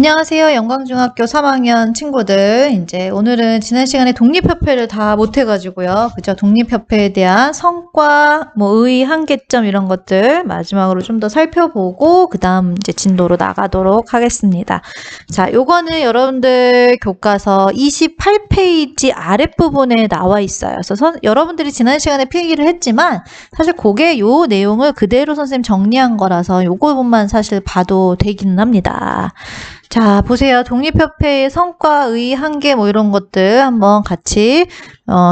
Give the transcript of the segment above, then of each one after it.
안녕하세요. 영광중학교 3학년 친구들. 이제 오늘은 지난 시간에 독립협회를 다 못해가지고요. 그죠? 독립협회에 대한 성과, 의, 한계점 이런 것들 마지막으로 좀 더 살펴보고 그 다음 이제 진도로 나가도록 하겠습니다. 자, 요거는 여러분들 교과서 28페이지 아랫부분에 나와 있어요. 그래서 여러분들이 지난 시간에 필기를 했지만 사실 그게 요 내용을 그대로 선생님 정리한 거라서 요거 부분만 사실 봐도 되기는 합니다. 자, 보세요. 독립협회의 성과의 한계 이런 것들 한번 같이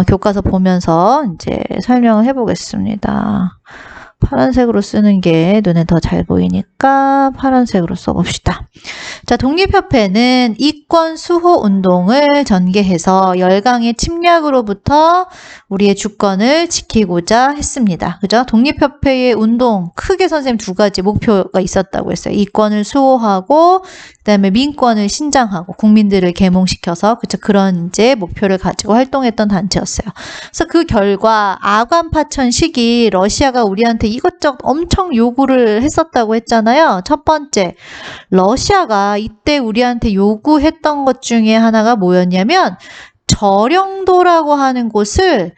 교과서 보면서 이제 설명을 해보겠습니다. 파란색으로 쓰는 게 눈에 더 잘 보이니까 파란색으로 써봅시다. 자, 독립협회는 이권 수호 운동을 전개해서 열강의 침략으로부터 우리의 주권을 지키고자 했습니다. 그죠? 독립협회의 운동 크게 선생님 두 가지 목표가 있었다고 했어요. 이권을 수호하고 그다음에 민권을 신장하고 국민들을 계몽시켜서 그런 이제 목표를 가지고 활동했던 단체였어요. 그래서 그 결과 아관 파천 시기 러시아가 우리한테 이것저것 엄청 요구를 했었다고 했잖아요. 첫 번째, 러시아가 이때 우리한테 요구했던 것 중에 하나가 뭐였냐면 저령도라고 하는 곳을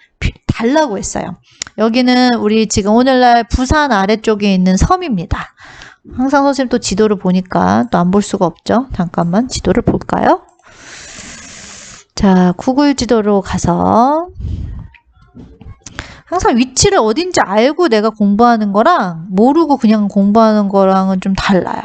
달라고 했어요. 여기는 우리 지금 오늘날 부산 아래쪽에 있는 섬입니다. 항상 선생님 또 지도를 보니까 또 안 볼 수가 없죠. 잠깐만 지도를 볼까요? 자, 구글 지도로 가서 항상 위치를 어딘지 알고 내가 공부하는 거랑 모르고 그냥 공부하는 거랑은 좀 달라요.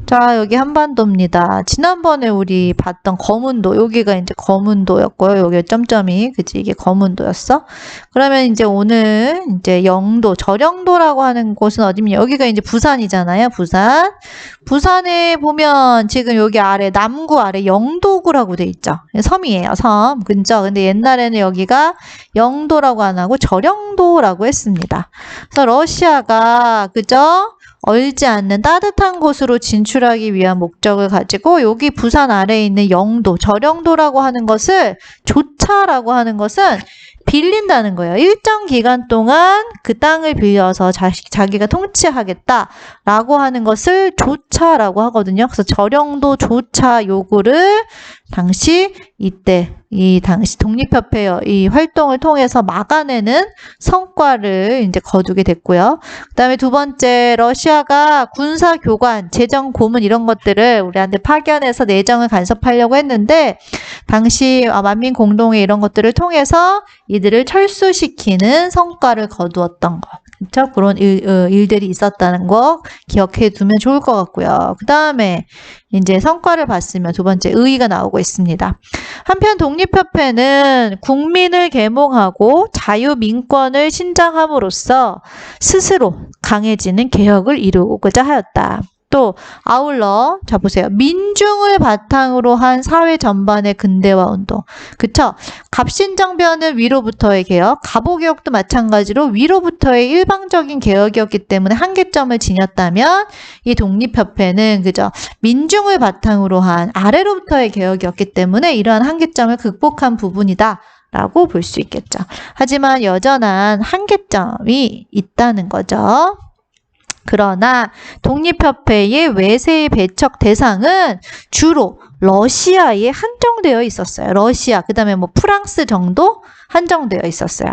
자, 여기 한반도입니다. 지난번에 우리 봤던 거문도, 여기가 이제 거문도였고요. 여기 점점이, 그치? 이게 거문도였어. 그러면 이제 오늘 이제 영도, 저령도라고 하는 곳은 어디냐? 여기가 이제 부산이잖아요. 부산. 부산에 보면 지금 여기 아래, 남구 아래 영도구라고 돼 있죠. 섬이에요, 섬. 그죠? 근데 옛날에는 여기가 영도라고 안 하고 저령도라고 했습니다. 그래서 러시아가, 그죠? 얼지 않는 따뜻한 곳으로 진출하기 위한 목적을 가지고 여기 부산 아래에 있는 영도, 저령도라고 하는 것을 조차라고 하는 것은 빌린다는 거예요. 일정 기간 동안 그 땅을 빌려서 자기가 통치하겠다라고 하는 것을 조차라고 하거든요. 그래서 저령도 조차 요구를 당시 독립협회의 이 활동을 통해서 막아내는 성과를 이제 거두게 됐고요. 그 다음에 두 번째, 러시아가 군사교관, 재정고문 이런 것들을 우리한테 파견해서 내정을 간섭하려고 했는데 당시 만민공동회 이런 것들을 통해서 이들을 철수시키는 성과를 거두었던 것. 그렇죠? 그런 일들이 있었다는 거 기억해 두면 좋을 것 같고요. 그 다음에 이제 성과를 봤으면 두 번째 의의가 나오고 있습니다. 한편 독립협회는 국민을 계몽하고 자유민권을 신장함으로써 스스로 강해지는 개혁을 이루고자 하였다. 또 아울러 자 보세요. 민중을 바탕으로 한 사회 전반의 근대화 운동. 그쵸? 갑신정변은 위로부터의 개혁, 갑오개혁도 마찬가지로 위로부터의 일방적인 개혁이었기 때문에 한계점을 지녔다면 이 독립협회는 그죠? 민중을 바탕으로 한 아래로부터의 개혁이었기 때문에 이러한 한계점을 극복한 부분이다. 라고 볼 수 있겠죠. 하지만 여전한 한계점이 있다는 거죠. 그러나 독립협회의 외세의 배척 대상은 주로 러시아에 한정되어 있었어요. 러시아, 그 다음에 프랑스 정도 한정되어 있었어요.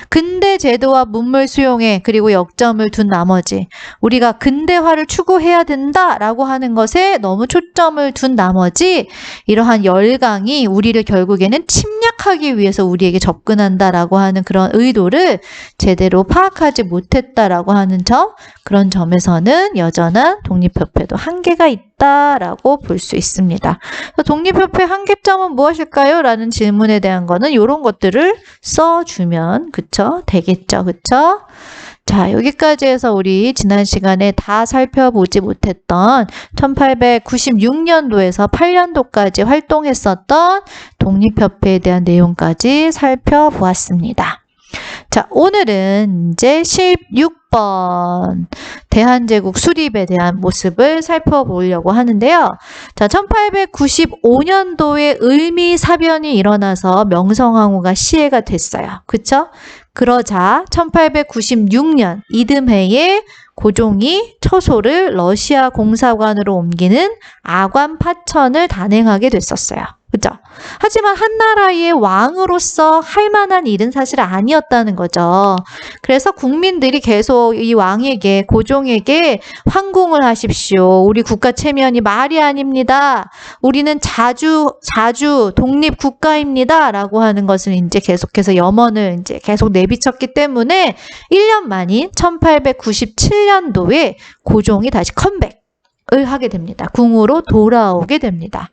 근대 제도와 문물 수용에 그리고 역점을 둔 나머지 우리가 근대화를 추구해야 된다라고 하는 것에 너무 초점을 둔 나머지 이러한 열강이 우리를 결국에는 침략하기 위해서 우리에게 접근한다라고 하는 그런 의도를 제대로 파악하지 못했다라고 하는 점, 그런 점에서는 여전한 독립협회도 한계가 있다라고 볼 수 있습니다. 독립협회 한계점은 무엇일까요? 라는 질문에 대한 거는 이런 것들을 써주면 되겠죠. 그쵸? 자, 여기까지 해서 우리 지난 시간에 다 살펴보지 못했던 1896년도에서 8년도까지 활동했었던 독립협회에 대한 내용까지 살펴보았습니다. 자, 오늘은 이제 16번 대한제국 수립에 대한 모습을 살펴보려고 하는데요. 자, 1895년도에 을미사변이 일어나서 명성황후가 시해가 됐어요. 그쵸? 그러자 1896년 이듬해에 고종이 처소를 러시아 공사관으로 옮기는 아관 파천을 단행하게 됐었어요. 그죠? 하지만 한나라의 왕으로서 할 만한 일은 사실 아니었다는 거죠. 그래서 국민들이 계속 이 왕에게, 고종에게 황궁을 하십시오. 우리 국가 체면이 말이 아닙니다. 우리는 자주 독립 국가입니다. 라고 하는 것을 이제 계속해서 염원을 이제 계속 내비쳤기 때문에 1년 만인 1897년도에 고종이 다시 컴백을 하게 됩니다. 궁으로 돌아오게 됩니다.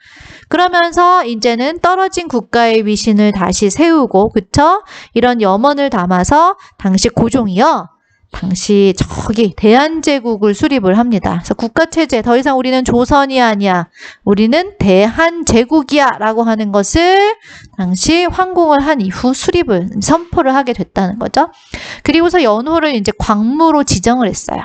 그러면서 이제는 떨어진 국가의 위신을 다시 세우고, 그쵸? 이런 염원을 담아서 당시 고종이요. 당시 저기 대한제국을 수립을 합니다. 그래서 국가체제, 더 이상 우리는 조선이 아니야. 우리는 대한제국이야. 라고 하는 것을 당시 황궁을 한 이후 수립을, 선포를 하게 됐다는 거죠. 그리고서 연호를 이제 광무로 지정을 했어요.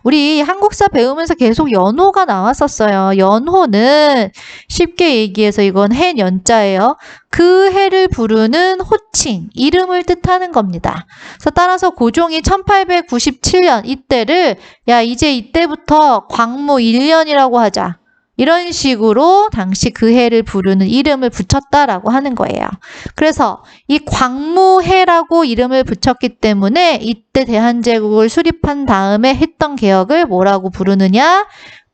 우리 한국사 배우면서 계속 연호가 나왔었어요. 연호는 쉽게 얘기해서 이건 해 연자예요. 그 해를 부르는 호칭, 이름을 뜻하는 겁니다. 그래서 따라서 고종이 1897년 이때를 야 이제 이때부터 광무 1년이라고 하자. 이런 식으로 당시 그 해를 부르는 이름을 붙였다라고 하는 거예요. 그래서 이 광무해라고 이름을 붙였기 때문에 이때 대한제국을 수립한 다음에 했던 개혁을 뭐라고 부르느냐?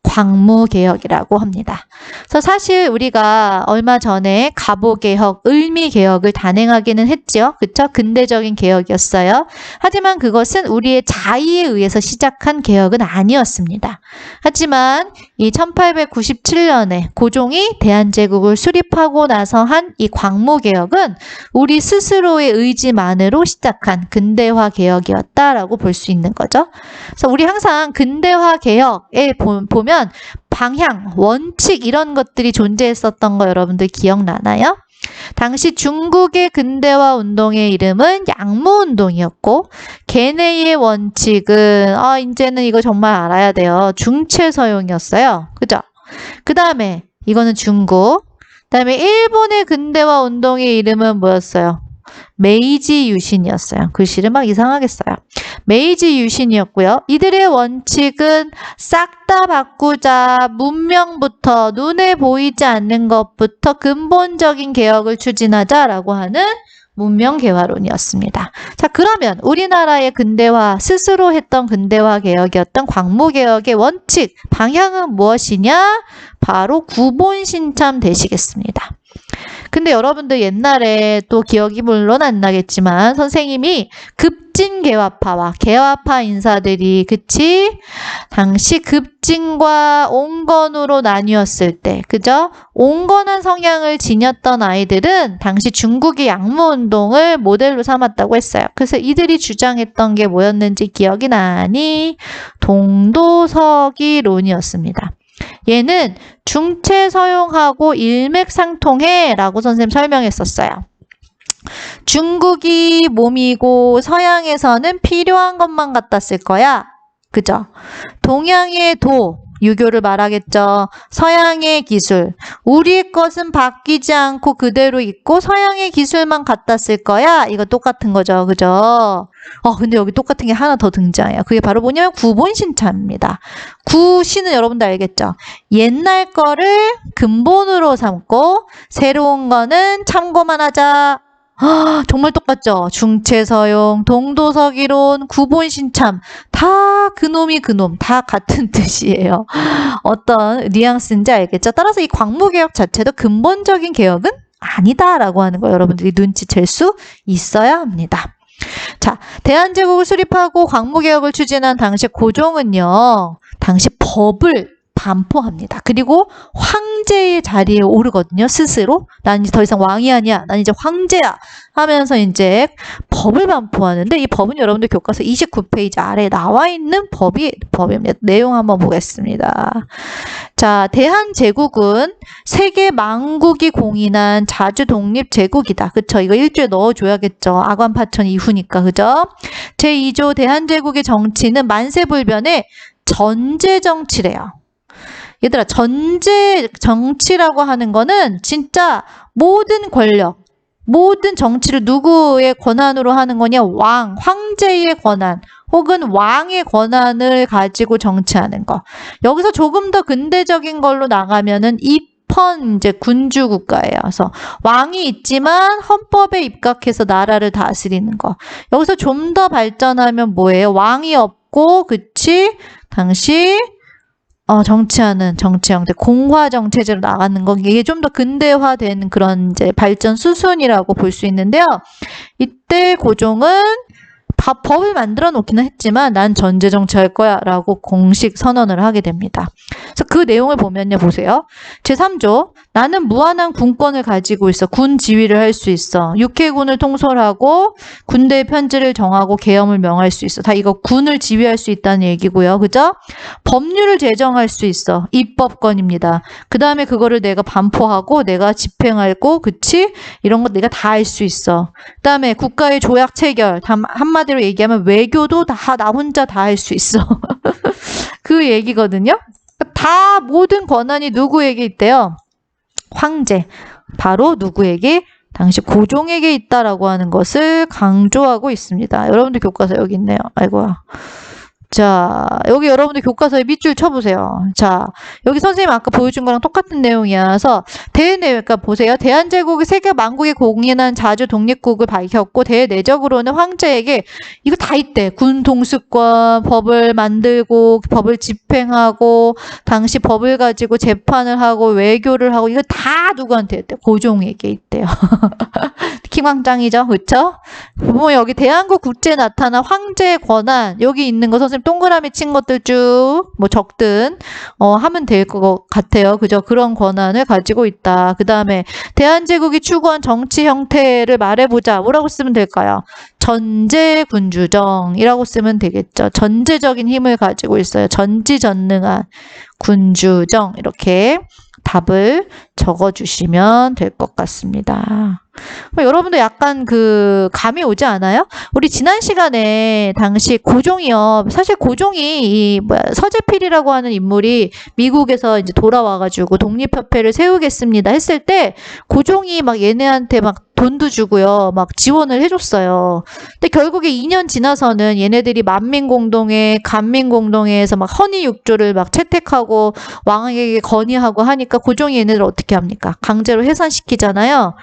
광무개혁이라고 합니다. 그래서 사실 우리가 얼마 전에 갑오개혁, 을미개혁을 단행하기는 했죠. 그쵸? 근대적인 개혁이었어요. 하지만 그것은 우리의 자의에 의해서 시작한 개혁은 아니었습니다. 하지만 이 1897년에 고종이 대한제국을 수립하고 나서 한 이 광무개혁은 우리 스스로의 의지만으로 시작한 근대화 개혁이었다라고 볼 수 있는 거죠. 그래서 우리 항상 근대화 개혁에 보면 방향, 원칙 이런 것들이 존재했었던 거 여러분들 기억나나요? 당시 중국의 근대화 운동의 이름은 양무운동이었고 걔네의 원칙은 이제는 이거 정말 알아야 돼요. 중체서용이었어요. 그죠? 그 다음에 이거는 중국. 그 다음에 일본의 근대화 운동의 이름은 뭐였어요? 메이지 유신이었어요. 글씨를 막 이상하게 써요. 메이지 유신이었고요. 이들의 원칙은 싹 다 바꾸자, 문명부터 눈에 보이지 않는 것부터 근본적인 개혁을 추진하자라고 하는 문명개화론이었습니다. 자, 그러면 우리나라의 근대화, 스스로 했던 근대화 개혁이었던 광무개혁의 원칙, 방향은 무엇이냐? 바로 구본신참 되시겠습니다. 근데 여러분들 옛날에 또 기억이 물론 안 나겠지만 선생님이 급진개화파와 개화파 인사들이 그치? 당시 급진과 온건으로 나뉘었을 때 그죠? 온건한 성향을 지녔던 아이들은 당시 중국의 양무운동을 모델로 삼았다고 했어요. 그래서 이들이 주장했던 게 뭐였는지 기억이 나니? 동도서기론이었습니다. 얘는 중체서용하고 일맥상통해 라고 선생님 설명했었어요. 중국이 몸이고 서양에서는 필요한 것만 갖다 쓸 거야. 그죠? 동양의 도, 유교를 말하겠죠. 서양의 기술, 우리의 것은 바뀌지 않고 그대로 있고 서양의 기술만 갖다 쓸 거야. 이거 똑같은 거죠. 그죠? 근데 여기 똑같은 게 하나 더 등장해요. 그게 바로 뭐냐면 구본신참입니다. 구신은 여러분들 알겠죠? 옛날 거를 근본으로 삼고 새로운 거는 참고만 하자. 정말 똑같죠? 중체서용, 동도서기론, 구본신참 다 그놈이 그놈 다 같은 뜻이에요. 어떤 뉘앙스인지 알겠죠? 따라서 이 광무개혁 자체도 근본적인 개혁은 아니다라고 하는 거 여러분들이 눈치챌 수 있어야 합니다. 자, 대한제국을 수립하고 광무개혁을 추진한 당시 고종은요. 당시 법을 반포합니다. 그리고 황제의 자리에 오르거든요. 스스로. 난 이제 더 이상 왕이 아니야. 난 이제 황제야. 하면서 이제 법을 반포하는데 이 법은 여러분들 교과서 29페이지 아래에 나와 있는 법입니다. 내용 한번 보겠습니다. 자, 대한제국은 세계 만국이 공인한 자주 독립 제국이다. 그쵸? 이거 일주에 넣어줘야겠죠. 아관파천 이후니까. 그죠? 제2조 대한제국의 정치는 만세불변의 전제 정치래요. 얘들아, 전제 정치라고 하는 거는 진짜 모든 권력, 모든 정치를 누구의 권한으로 하는 거냐? 황제의 권한 혹은 왕의 권한을 가지고 정치하는 거. 여기서 조금 더 근대적인 걸로 나가면은 입헌 이제 군주 국가예요. 그래서 왕이 있지만 헌법에 입각해서 나라를 다스리는 거. 여기서 좀 더 발전하면 뭐예요? 왕이 없고, 그치? 당시 정치하는 정치 형태, 공화 정체제로 나가는 거, 이게 좀 더 근대화된 그런 이제 발전 수순이라고 볼 수 있는데요. 이때 고종은 법을 만들어 놓기는 했지만 난 전제 정치할 거야 라고 공식 선언을 하게 됩니다. 그래서 그 내용을 보면요, 보세요. 제3조, 나는 무한한 군권을 가지고 있어. 군 지휘를 할 수 있어. 육해군을 통솔하고 군대의 편지를 정하고 계엄을 명할 수 있어. 다 이거 군을 지휘할 수 있다는 얘기고요. 그죠? 법률을 제정할 수 있어. 입법권입니다. 그 다음에 그거를 내가 반포하고 내가 집행하고, 그치? 이런 거 내가 다 할 수 있어. 그 다음에 국가의 조약 체결, 한마디로 얘기하면 외교도 다 나 혼자 다 할 수 있어. 그 얘기거든요. 다 모든 권한이 누구에게 있대요? 황제. 바로 누구에게? 당시 고종에게 있다라고 하는 것을 강조하고 있습니다. 여러분들 교과서 여기 있네요. 아이고야. 자, 여기 여러분들 교과서에 밑줄 쳐보세요. 자, 여기 선생님 아까 보여준 거랑 똑같은 내용이어서 그러니까 보세요. 대한제국이 세계 만국에 공인한 자주 독립국을 밝혔고 대내적으로는 황제에게 이거 다 있대. 군 통수권, 법을 만들고 법을 집행하고 당시 법을 가지고 재판을 하고 외교를 하고 이거 다 누구한테 있대? 고종에게 있대요. 킹왕짱이죠. 그렇죠? 보면 여기 대한국 국제에 나타난 황제의 권한 여기 있는 거 선생님 동그라미 친 것들 쭉 뭐 적든 하면 될 것 같아요. 그죠? 그런 권한을 가지고 있다. 그 다음에 대한제국이 추구한 정치 형태를 말해보자. 뭐라고 쓰면 될까요? 전제군주정이라고 쓰면 되겠죠. 전제적인 힘을 가지고 있어요. 전지전능한 군주정 이렇게 답을 적어주시면 될 것 같습니다. 여러분도 약간 그 감이 오지 않아요? 우리 지난 시간에 당시 고종이요. 사실 고종이 서재필이라고 하는 인물이 미국에서 이제 돌아와가지고 독립협회를 세우겠습니다 했을 때 고종이 막 얘네한테 막 돈도 주고요. 막 지원을 해줬어요. 근데 결국에 2년 지나서는 얘네들이 만민공동회, 간민공동회에서 막 헌의육조를 막 채택하고 왕에게 건의하고 하니까 고종이 얘네들 어떻게 합니까? 강제로 해산시키잖아요.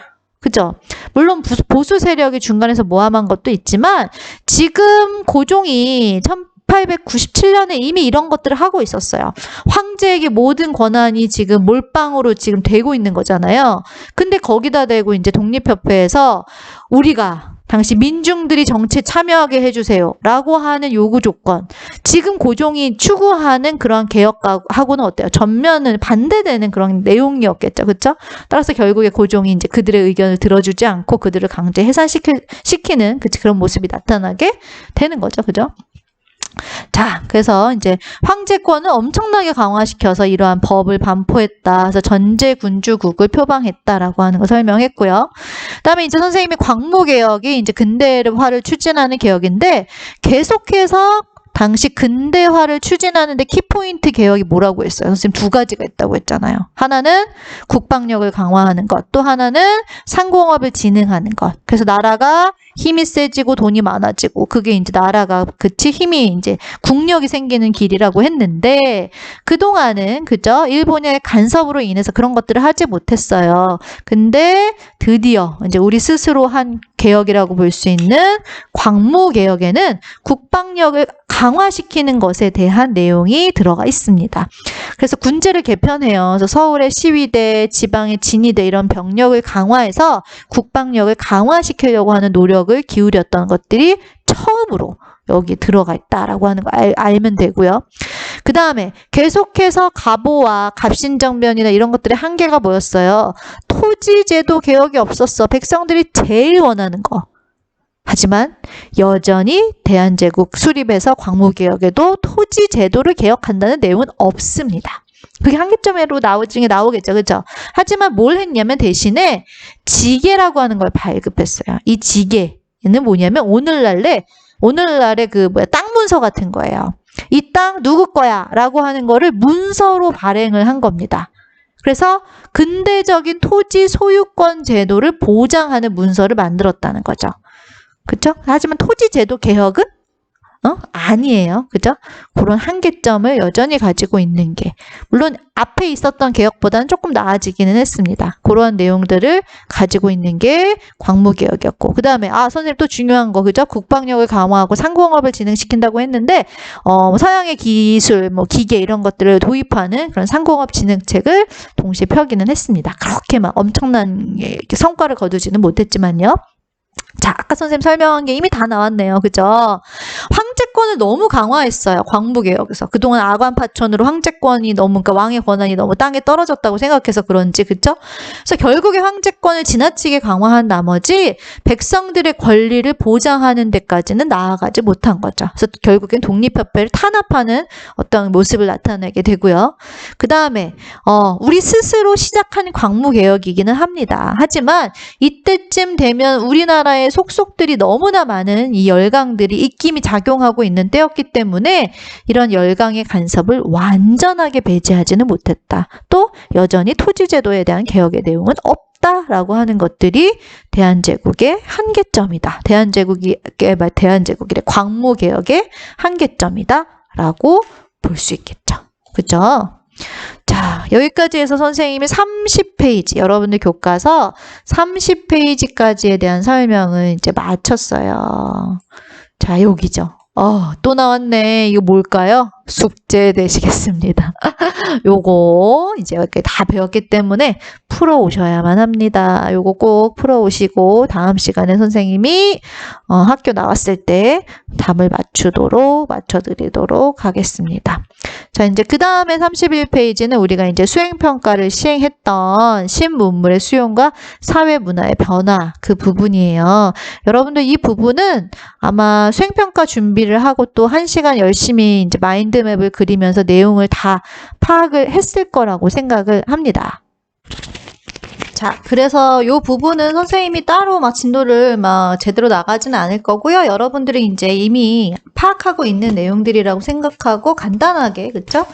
그죠? 물론 보수 세력이 중간에서 모함한 것도 있지만 지금 고종이 1897년에 이미 이런 것들을 하고 있었어요. 황제에게 모든 권한이 지금 몰빵으로 지금 되고 있는 거잖아요. 근데 거기다 대고 이제 독립협회에서 우리가 당시 민중들이 정치에 참여하게 해주세요 라고 하는 요구 조건, 지금 고종이 추구하는 그런 개혁하고는 어때요? 전면은 반대되는 그런 내용이었겠죠. 그렇죠? 따라서 결국에 고종이 이제 그들의 의견을 들어주지 않고 그들을 강제 해산시키는 그런 모습이 나타나게 되는 거죠. 그죠? 자, 그래서 이제 황제권을 엄청나게 강화시켜서 이러한 법을 반포했다. 그래서 전제군주국을 표방했다라고 하는 거 설명했고요. 그다음에 이제 선생님이 광무개혁이 이제 근대화를 추진하는 개혁인데 계속해서 당시 근대화를 추진하는데 키포인트 개혁이 뭐라고 했어요? 선생님 두 가지가 있다고 했잖아요. 하나는 국방력을 강화하는 것, 또 하나는 상공업을 진흥하는 것. 그래서 나라가 힘이 세지고 돈이 많아지고 그게 이제 나라가 힘이 이제 국력이 생기는 길이라고 했는데 그동안은 그죠? 일본의 간섭으로 인해서 그런 것들을 하지 못했어요. 근데 드디어 이제 우리 스스로 한 개혁이라고 볼 수 있는 광무개혁에는 국방력을 강화시키는 것에 대한 내용이 들어가 있습니다. 그래서 군제를 개편해요. 그래서 서울의 시위대, 지방의 진위대 이런 병력을 강화해서 국방력을 강화시키려고 하는 노력을 기울였던 것들이 처음으로 여기 들어가 있다라고 하는 거 알면 되고요. 그 다음에 계속해서 갑오와 갑신정변이나 이런 것들의 한계가 뭐였어요? 토지제도 개혁이 없었어. 백성들이 제일 원하는 거. 하지만 여전히 대한제국 수립해서 광무개혁에도 토지제도를 개혁한다는 내용은 없습니다. 그게 한계점으로 나중에 나오겠죠. 그렇죠? 하지만 뭘 했냐면 대신에 지계라고 하는 걸 발급했어요. 이 지계는 뭐냐면 오늘날의 땅 문서 같은 거예요. 이 땅 누구 거야? 라고 하는 거를 문서로 발행을 한 겁니다. 그래서 근대적인 토지 소유권 제도를 보장하는 문서를 만들었다는 거죠. 그렇죠? 하지만 토지제도 개혁은 아니에요. 그죠? 그런 한계점을 여전히 가지고 있는 게, 물론 앞에 있었던 개혁보다는 조금 나아지기는 했습니다. 그런 내용들을 가지고 있는 게 광무개혁이었고, 그 다음에 선생님 또 중요한 거, 그죠? 국방력을 강화하고 상공업을 진흥시킨다고 했는데 서양의 기술, 기계 이런 것들을 도입하는 그런 상공업 진흥책을 동시에 펴기는 했습니다. 그렇게 막 엄청난 성과를 거두지는 못했지만요. 자, 아까 선생님 설명한 게 이미 다 나왔네요. 그죠? 황제권을 너무 강화했어요. 광무개혁에서. 그동안 아관파천으로 황제권이 너무, 그러니까 왕의 권한이 너무 땅에 떨어졌다고 생각해서 그런지, 그죠? 그래서 결국에 황제권을 지나치게 강화한 나머지 백성들의 권리를 보장하는 데까지는 나아가지 못한 거죠. 그래서 결국엔 독립협회를 탄압하는 어떤 모습을 나타내게 되고요. 그 다음에, 우리 스스로 시작한 광무개혁이기는 합니다. 하지만 이때쯤 되면 우리나라의 속속들이 너무나 많은 이 열강들이 입김이 작용하고 있는 때였기 때문에 이런 열강의 간섭을 완전하게 배제하지는 못했다. 또 여전히 토지제도에 대한 개혁의 내용은 없다라고 하는 것들이 대한제국의 한계점이다. 대한제국이래 광무개혁의 한계점이다라고 볼 수 있겠죠. 그죠? 자, 여기까지 해서 선생님이 30페이지, 여러분들 교과서 30페이지까지에 대한 설명을 이제 마쳤어요. 자, 여기죠. 또 나왔네. 이거 뭘까요? 숙제 되시겠습니다. 요거 이제 이렇게 다 배웠기 때문에 풀어오셔야만 합니다. 요거 꼭 풀어오시고 다음 시간에 선생님이 학교 나왔을 때 답을 맞춰드리도록 하겠습니다. 자, 이제 그 다음에 31페이지는 우리가 이제 수행평가를 시행했던 신문물의 수용과 사회문화의 변화, 그 부분이에요. 여러분들 이 부분은 아마 수행평가 준비를 하고 또 1시간 열심히 이제 마인드맵을 그리면서 내용을 다 파악을 했을 거라고 생각을 합니다. 자, 그래서 이 부분은 선생님이 따로 진도를 제대로 나가지는 않을 거고요. 여러분들이 이제 이미 파악하고 있는 내용들이라고 생각하고 간단하게, 그쵸?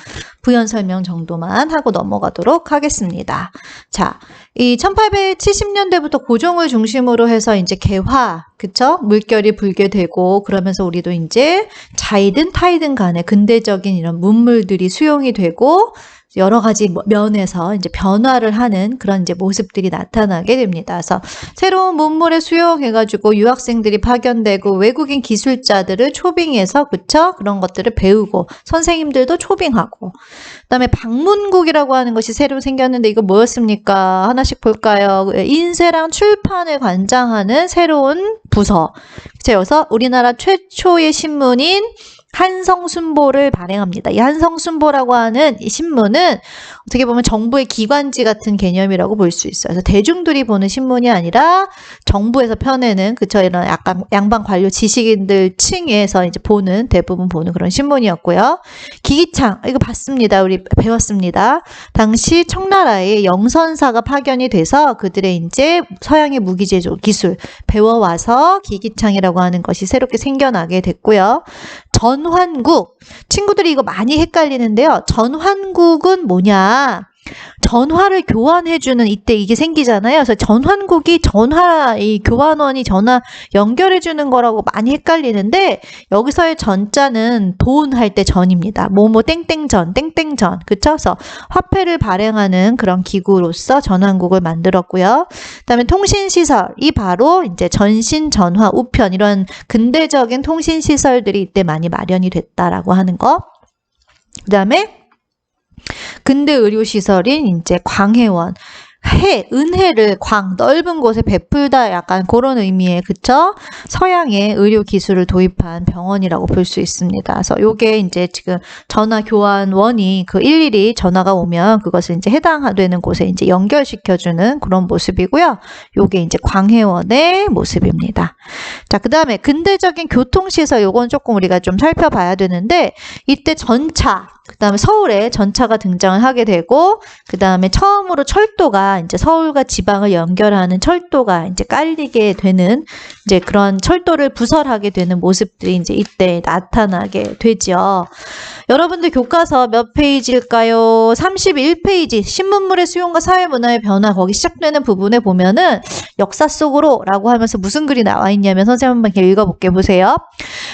부연 설명 정도만 하고 넘어가도록 하겠습니다. 자, 이 1870년대부터 고종을 중심으로 해서 이제 개화, 그쵸? 물결이 불게 되고 그러면서 우리도 이제 자이든 타이든 간에 근대적인 이런 문물들이 수용이 되고 여러 가지 면에서 이제 변화를 하는 그런 이제 모습들이 나타나게 됩니다. 그래서 새로운 문물에 수용해가지고 유학생들이 파견되고 외국인 기술자들을 초빙해서, 그쵸? 그런 것들을 배우고 선생님들도 초빙하고, 그다음에 방문국이라고 하는 것이 새로 생겼는데 이거 뭐였습니까? 하나씩 볼까요? 인쇄랑 출판을 관장하는 새로운 부서. 그래서 우리나라 최초의 신문인 한성순보를 발행합니다. 이 한성순보라고 하는 이 신문은 어떻게 보면 정부의 기관지 같은 개념이라고 볼 수 있어요. 그래서 대중들이 보는 신문이 아니라 정부에서 펴내는, 그쵸, 이런 약간 양반 관료 지식인들 층에서 이제 대부분 보는 그런 신문이었고요. 기기창, 이거 봤습니다. 우리 배웠습니다. 당시 청나라에 영선사가 파견이 돼서 그들의 이제 서양의 무기제조 기술 배워와서 기기창이라고 하는 것이 새롭게 생겨나게 됐고요. 전환국, 친구들이 이거 많이 헷갈리는데요. 전환국은 뭐냐? 전화를 교환해주는, 이때 이게 생기잖아요. 그래서 전환국이 이 교환원이 전화 연결해주는 거라고 많이 헷갈리는데, 여기서의 전자는 돈 할 때 전입니다. 땡땡전, 땡땡전. 그쵸? 그래서 화폐를 발행하는 그런 기구로서 전환국을 만들었고요. 그 다음에 통신시설, 이 바로 이제 전신, 전화, 우편, 이런 근대적인 통신시설들이 이때 많이 마련이 됐다라고 하는 거. 그 다음에 근대 의료시설인 이제 광해원, 은혜를 넓은 곳에 베풀다, 약간 그런 의미의, 그쵸? 서양의 의료 기술을 도입한 병원이라고 볼 수 있습니다. 그래서 요게 이제 지금 전화 교환원이 일일이 전화가 오면 그것을 이제 해당되는 곳에 이제 연결시켜주는 그런 모습이고요. 요게 이제 광해원의 모습입니다. 자, 그 다음에 근대적인 교통시설, 요건 조금 우리가 좀 살펴봐야 되는데, 이때 전차, 그 다음에 서울에 전차가 등장을 하게 되고, 그 다음에 처음으로 철도가 이제 서울과 지방을 연결하는 철도가 이제 깔리게 되는, 이제 그런 철도를 부설하게 되는 모습들이 이제 이때 나타나게 되죠. 여러분들 교과서 몇 페이지일까요? 31페이지. 신문물의 수용과 사회문화의 변화, 거기 시작되는 부분에 보면은 역사 속으로 라고 하면서 무슨 글이 나와 있냐면 선생님 한번 읽어볼게 보세요.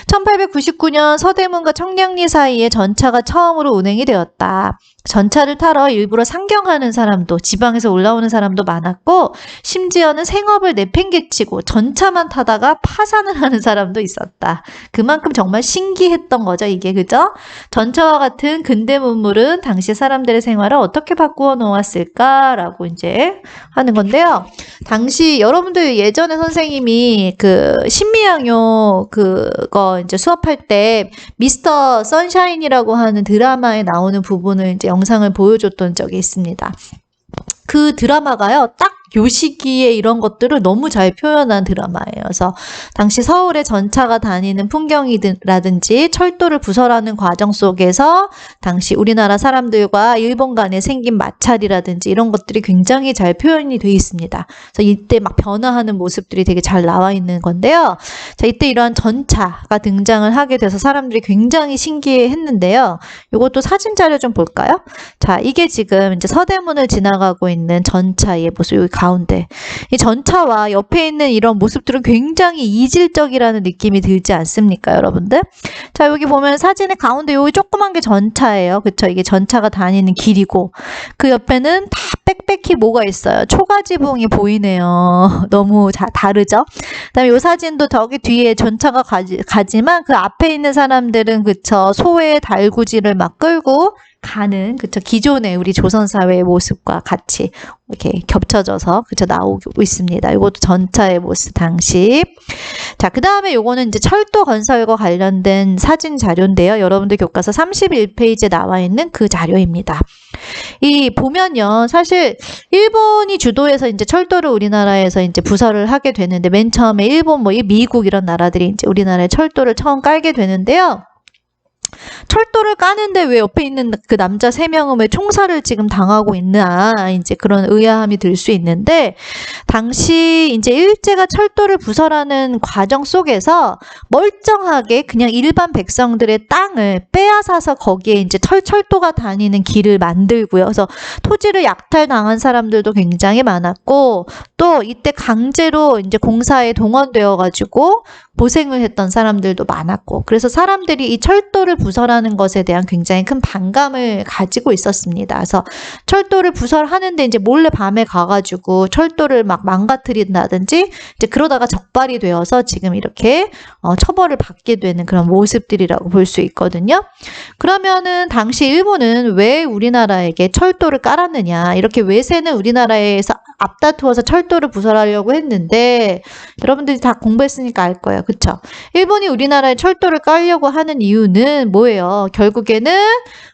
1899년 서대문과 청량리 사이에 전차가 처음으로 운행이 되었다. 전차를 타러 일부러 상경하는 사람도, 지방에서 올라오는 사람도 많았고, 심지어는 생업을 내팽개치고 전차만 타다가 파산을 하는 사람도 있었다. 그만큼 정말 신기했던 거죠, 이게. 그죠? 전차와 같은 근대 문물은 당시 사람들의 생활을 어떻게 바꾸어 놓았을까라고 이제 하는 건데요. 당시 여러분들 예전에 선생님이 그 신미양요 그거 이제 수업할 때 미스터 선샤인이라고 하는 드라마에 나오는 부분을 이제 영상을 보여줬던 적이 있습니다. 그 드라마가요, 딱 요 시기에 이런 것들을 너무 잘 표현한 드라마예요. 그래서 당시 서울의 전차가 다니는 풍경이라든지 철도를 부설하는 과정 속에서 당시 우리나라 사람들과 일본 간에 생긴 마찰이라든지 이런 것들이 굉장히 잘 표현이 되어 있습니다. 그래서 이때 막 변화하는 모습들이 되게 잘 나와 있는 건데요. 자, 이때 이러한 전차가 등장을 하게 돼서 사람들이 굉장히 신기해 했는데요. 이것도 사진 자료 좀 볼까요? 자, 이게 지금 이제 서대문을 지나가고 있는 전차의 모습, 여기 가운데. 이 전차와 옆에 있는 이런 모습들은 굉장히 이질적이라는 느낌이 들지 않습니까, 여러분들? 자, 여기 보면 사진의 가운데 여기 조그만 게 전차예요. 그쵸? 이게 전차가 다니는 길이고, 그 옆에는 다 빽빽히 뭐가 있어요. 초가지붕이 보이네요. 너무 다르죠? 그 다음에 이 사진도 저기 뒤에 전차가 가지만 그 앞에 있는 사람들은 그쵸, 소의 달구지를 막 끌고 가는, 그쵸, 기존의 우리 조선사회의 모습과 같이 이렇게 겹쳐져서, 그쵸, 나오고 있습니다. 이것도 전차의 모습 당시. 자, 그 다음에 요거는 이제 철도 건설과 관련된 사진 자료인데요. 여러분들 교과서 31페이지에 나와 있는 그 자료입니다. 이 보면요, 사실 일본이 주도해서 이제 철도를 우리나라에서 이제 부설을 하게 되는데, 맨 처음에 일본, 미국 이런 나라들이 이제 우리나라에 철도를 처음 깔게 되는데요. 철도를 까는데 왜 옆에 있는 그 남자 3명은 왜 총살을 지금 당하고 있나, 이제 그런 의아함이 들 수 있는데, 당시 이제 일제가 철도를 부설하는 과정 속에서 멀쩡하게 그냥 일반 백성들의 땅을 빼앗아서 거기에 이제 철도가 다니는 길을 만들고요. 그래서 토지를 약탈당한 사람들도 굉장히 많았고, 또 이때 강제로 이제 공사에 동원되어 가지고 고생을 했던 사람들도 많았고, 그래서 사람들이 이 철도를 부설하는 것에 대한 굉장히 큰 반감을 가지고 있었습니다. 그래서 철도를 부설하는데 이제 몰래 밤에 가가지고 철도를 막 망가뜨린다든지 이제 그러다가 적발이 되어서 지금 이렇게 처벌을 받게 되는 그런 모습들이라고 볼 수 있거든요. 그러면은 당시 일본은 왜 우리나라에게 철도를 깔았느냐, 이렇게 외세는 우리나라에서 앞다투어서 철도를 부설하려고 했는데, 여러분들이 다 공부했으니까 알 거예요. 그쵸? 일본이 우리나라에 철도를 깔려고 하는 이유는 뭐예요? 결국에는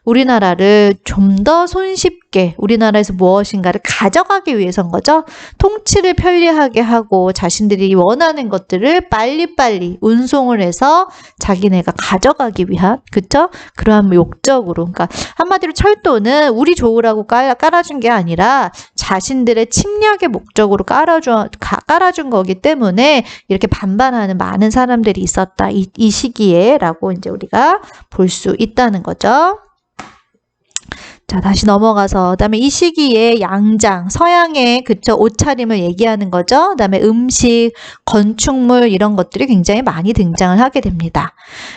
우리나라를 좀 더 손쉽게 우리나라에서 무엇인가를 가져가기 위해서인 거죠. 통치를 편리하게 하고 자신들이 원하는 것들을 빨리빨리 운송을 해서 자기네가 가져가기 위한, 그쵸? 그러한 목적으로. 그러니까 한마디로 철도는 우리 좋으라고 깔아준 게 아니라 자신들의 침략의 목적으로 깔아준 거기 때문에 이렇게 반발하는 많은 사람들이 있었다. 이 시기에 라고 이제 우리가 볼 수 있다는 거죠. 자, 다시 넘어가서, 그 다음에 이 시기에 양장, 서양의 그쵸, 옷차림을 얘기하는 거죠. 그 다음에 음식, 건축물 이런 것들이 굉장히 많이 등장을 하게 됩니다.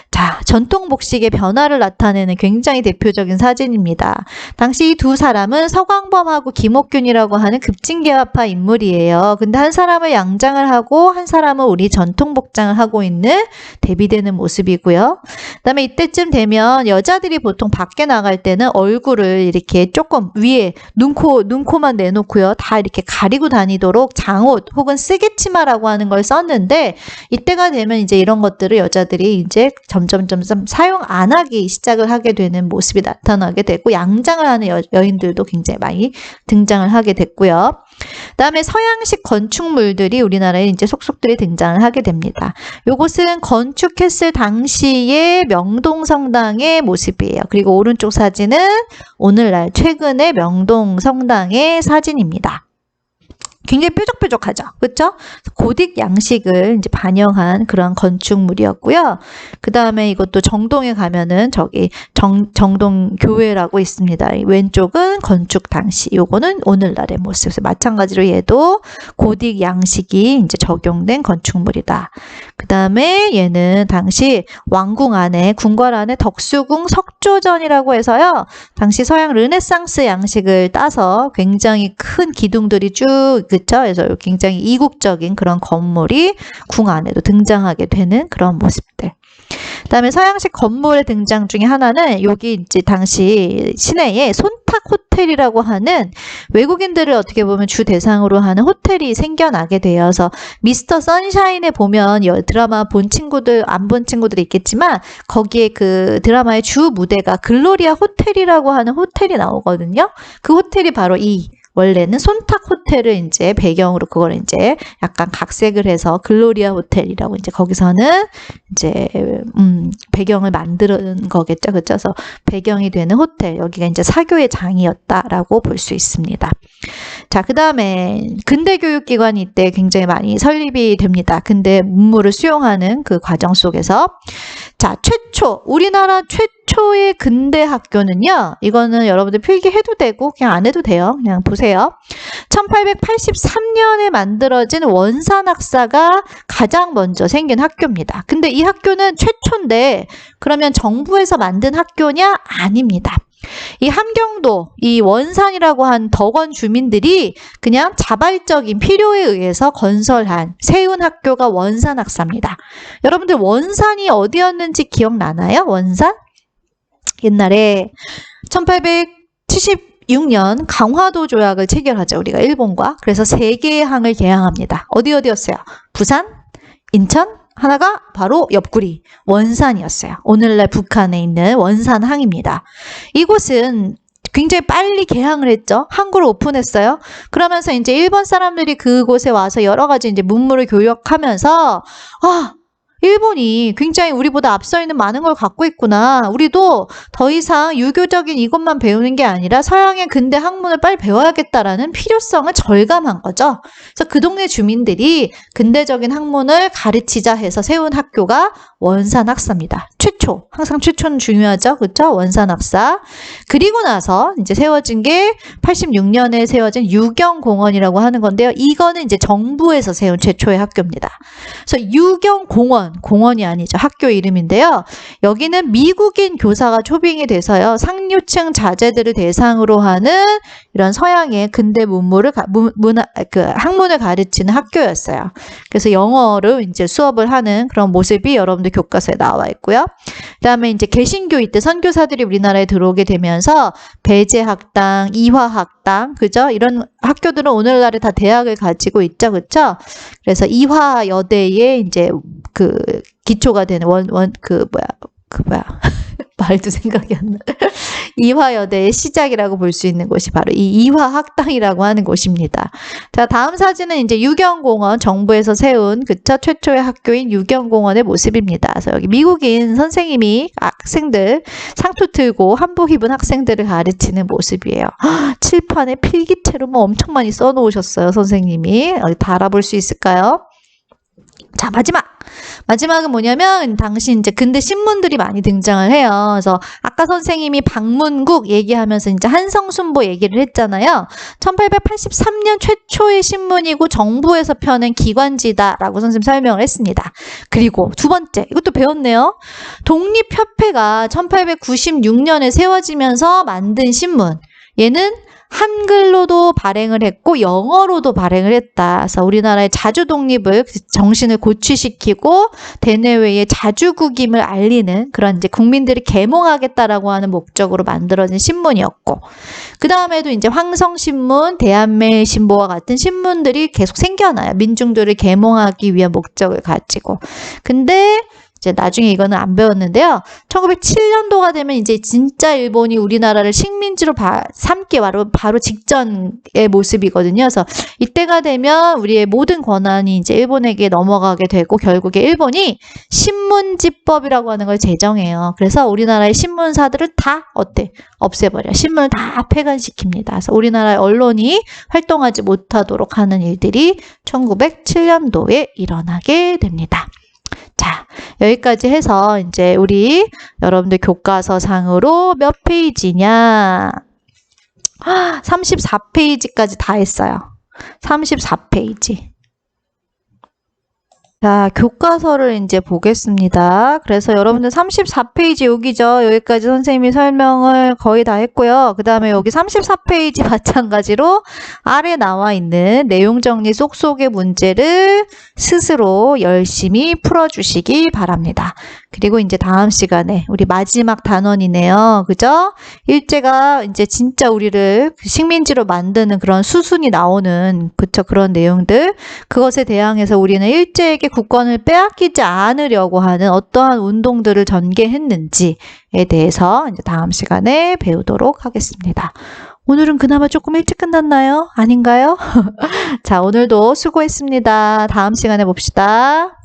자, 전통 복식의 변화를 나타내는 굉장히 대표적인 사진입니다. 당시 이 두 사람은 서광범하고 김옥균이라고 하는 급진계화파 인물이에요. 근데 한 사람은 양장을 하고 한 사람은 우리 전통 복장을 하고 있는 대비되는 모습이고요. 그 다음에 이때쯤 되면 여자들이 보통 밖에 나갈 때는 얼굴을 이렇게 조금 위에 눈코만 내놓고요. 다 이렇게 가리고 다니도록 장옷 혹은 쓰개치마라고 하는 걸 썼는데, 이때가 되면 이제 이런 것들을 여자들이 이제 점점 사용 안 하기 시작을 하게 되는 모습이 나타나게 되고, 양장을 하는 여인들도 굉장히 많이 등장을 하게 됐고요. 그 다음에 서양식 건축물들이 우리나라에 이제 속속들이 등장을 하게 됩니다. 요것은 건축했을 당시의 명동성당의 모습이에요. 그리고 오른쪽 사진은 오늘날 최근의 명동성당의 사진입니다. 굉장히 뾰족뾰족하죠. 그렇죠? 고딕 양식을 이제 반영한 그런 건축물이었고요. 그 다음에 이것도 정동에 가면은 저기 정동 교회라고 있습니다. 왼쪽은 건축 당시, 요거는 오늘날의 모습. 마찬가지로 얘도 고딕 양식이 이제 적용된 건축물이다. 그 다음에 얘는 당시 왕궁 안에, 궁궐 안에 덕수궁 석조전이라고 해서요. 당시 서양 르네상스 양식을 따서 굉장히 큰 기둥들이 쭉, 그쵸? 그래서 굉장히 이국적인 그런 건물이 궁 안에도 등장하게 되는 그런 모습들. 그다음에 서양식 건물의 등장 중에 하나는 여기 이제 당시 시내에 손탁 호텔이라고 하는 외국인들을 어떻게 보면 주 대상으로 하는 호텔이 생겨나게 되어서 미스터 선샤인에 보면 드라마 본 친구들, 안 본 친구들이 있겠지만 거기에 그 드라마의 주 무대가 글로리아 호텔이라고 하는 호텔이 나오거든요. 그 호텔이 바로 이 원래는 손탁 호텔을 이제 배경으로 그걸 이제 약간 각색을 해서 글로리아 호텔이라고 이제 거기서는 이제 배경을 만드는 거겠죠. 그쵸? 그래서 배경이 되는 호텔. 여기가 이제 사교의 장이었다라고 볼 수 있습니다. 자, 그 다음에 근대 교육기관이 이때 굉장히 많이 설립이 됩니다. 근대 문물을 수용하는 그 과정 속에서. 자, 우리나라 최초의 근대 학교는요. 이거는 여러분들 필기해도 되고 그냥 안 해도 돼요. 그냥 보세요. 1883년에 만들어진 원산학사가 가장 먼저 생긴 학교입니다. 근데 이 학교는 최초인데 그러면 정부에서 만든 학교냐? 아닙니다. 이 함경도, 이 원산이라고 한 덕원 주민들이 그냥 자발적인 필요에 의해서 건설한, 세운 학교가 원산학사입니다. 여러분들 원산이 어디였는지 기억나나요? 원산? 옛날에 1876년 강화도 조약을 체결하죠. 우리가 일본과. 그래서 3개의 항을 개항합니다. 어디였어요? 부산, 인천, 하나가 바로 옆구리 원산이었어요. 오늘날 북한에 있는 원산항입니다. 이곳은 굉장히 빨리 개항을 했죠. 항구를 오픈했어요. 그러면서 이제 일본 사람들이 그곳에 와서 여러 가지 이제 문물을 교역하면서 일본이 굉장히 우리보다 앞서 있는 많은 걸 갖고 있구나. 우리도 더 이상 유교적인 이것만 배우는 게 아니라 서양의 근대 학문을 빨리 배워야겠다라는 필요성을 절감한 거죠. 그래서 그 동네 주민들이 근대적인 학문을 가르치자 해서 세운 학교가 원산학사입니다. 최초. 항상 최초는 중요하죠. 그렇죠? 원산학사. 그리고 나서 이제 세워진 게 86년에 세워진 유경공원이라고 하는 건데요. 이거는 이제 정부에서 세운 최초의 학교입니다. 그래서 공원이 아니죠. 학교 이름인데요. 여기는 미국인 교사가 초빙이 돼서요. 상류층 자제들을 대상으로 하는 이런 서양의 근대 문물을 학문을 가르치는 학교였어요. 그래서 영어로 이제 수업을 하는 그런 모습이 여러분들 교과서에 나와 있고요. 그다음에 이제 개신교 이때 선교사들이 우리나라에 들어오게 되면서 배제학당, 이화학당, 그죠? 이런 학교들은 오늘날에 다 대학을 가지고 있죠, 그렇죠? 그래서 이화여대에 이제 그 기초가 되는 말도 생각이 안 나. 이화여대의 시작이라고 볼 수 있는 곳이 바로 이 이화학당이라고 하는 곳입니다. 자, 다음 사진은 이제 유경공원, 정부에서 세운 그쵸? 최초의 학교인 유경공원의 모습입니다. 그래서 여기 미국인 선생님이 학생들 상투 틀고 한복 입은 학생들을 가르치는 모습이에요. 칠판에 필기체로 뭐 엄청 많이 써놓으셨어요, 선생님이. 여기 다 알아볼 수 있을까요? 자, 마지막은 뭐냐면 당시 이제 근대 신문들이 많이 등장을 해요. 그래서 아까 선생님이 박문국 얘기하면서 이제 한성순보 얘기를 했잖아요. 1883년 최초의 신문이고 정부에서 펴낸 기관지다라고 선생님 설명을 했습니다. 그리고 두 번째, 이것도 배웠네요. 독립협회가 1896년에 세워지면서 만든 신문. 얘는 한글로도 발행을 했고 영어로도 발행을 했다. 그래서 우리나라의 자주 독립을 정신을 고취시키고 대내외의 자주국임을 알리는 그런 이제 국민들이 계몽하겠다라고 하는 목적으로 만들어진 신문이었고, 그 다음에도 이제 황성신문, 대한매일신보와 같은 신문들이 계속 생겨나요. 민중들을 계몽하기 위한 목적을 가지고. 근데 이제 나중에 이거는 안 배웠는데요. 1907년도가 되면 이제 진짜 일본이 우리나라를 식민지로 삼기 바로 직전의 모습이거든요. 그래서 이때가 되면 우리의 모든 권한이 이제 일본에게 넘어가게 되고 결국에 일본이 신문지법이라고 하는 걸 제정해요. 그래서 우리나라의 신문사들을 다 없애버려. 신문을 다 폐간시킵니다. 그래서 우리나라의 언론이 활동하지 못하도록 하는 일들이 1907년도에 일어나게 됩니다. 자, 여기까지 해서 이제 우리 여러분들 교과서 상으로 몇 페이지냐? 34페이지까지 다 했어요. 34페이지. 자, 교과서를 이제 보겠습니다. 그래서 여러분들 34페이지 여기죠. 여기까지 선생님이 설명을 거의 다 했고요. 그 다음에 여기 34페이지 마찬가지로 아래 나와 있는 내용 정리 쏙쏙의 문제를 스스로 열심히 풀어주시기 바랍니다. 그리고 이제 다음 시간에 우리 마지막 단원이네요. 그죠? 일제가 이제 진짜 우리를 식민지로 만드는 그런 수순이 나오는 그쵸? 그런 내용들 그것에 대항해서 우리는 일제에게 국권을 빼앗기지 않으려고 하는 어떠한 운동들을 전개했는지에 대해서 이제 다음 시간에 배우도록 하겠습니다. 오늘은 그나마 조금 일찍 끝났나요? 아닌가요? 자, 오늘도 수고했습니다. 다음 시간에 봅시다.